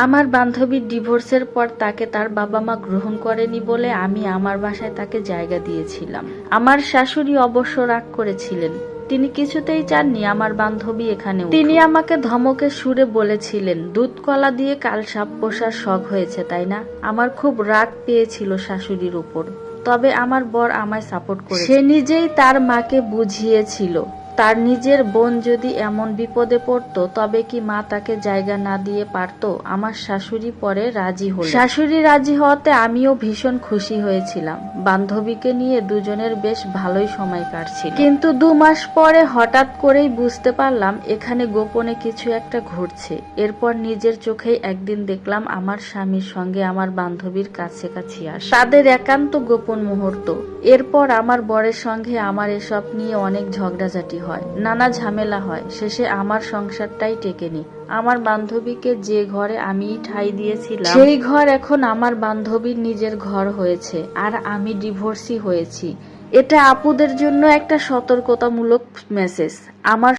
আমার বান্ধবীর ডিভোর্সের পর তাকে তার বাবা মা গ্রহণ করেনি বলে আমি আমার বাসায় তাকে জায়গা দিয়েছিলাম। আমার শাশুড়ি অবশ্য রাগ করেছিলেন, তিনি কিছুতেই চাননি আমার বান্ধবী এখানে উঠুক। তিনি আমাকে ধমকে সুরে বলেছিলেন, দুধ কলা দিয়ে কাল সাপ পোষার শখ হয়েছে তাই না? আমার খুব রাগ পেয়েছিল শাশুড়ির উপর, তবে আমার বর আমায় সাপোর্ট করে। সে নিজেই তার মাকে বুঝিয়েছিল তার নিজের বোন যদি এমন বিপদে পড়তো তবে কি মা তাকে জায়গা না দিয়ে পারতো। আমার শাশুড়ি পরে রাজি হল। শাশুড়ি রাজি হওয়াতে আমিও ভীষণ খুশি হয়েছিলাম। বান্ধবীকে নিয়ে দুজনের বেশ ভালোই সময় কাটছিল। কিন্তু 2 মাস পরে হঠাৎ করেই বুঝতে পারলাম এখানে গোপনে কিছু একটা ঘটছে। এরপর নিজের চোখেই একদিন দেখলাম আমার স্বামীর সঙ্গে আমার বান্ধবীর কাছাকাছি আসে, তাদের একান্ত গোপন মুহূর্ত। এরপর আমার বরের সঙ্গে আমার এসব নিয়ে অনেক ঝগড়াঝাটি হয়, নানা ঝামেলা হয়। শেষে আমার সংসারটাই টেকেনি। আমার বান্ধবীকে যে ঘরে আমি ঠাঁই দিয়েছিলাম সেই ঘর এখন আমার বান্ধবীর নিজের ঘর হয়েছে, আর আমি ডিভোর্সি হয়েছি। এটা আপুদের জন্য একটা সতর্কতামূলক মেসেজ। আমার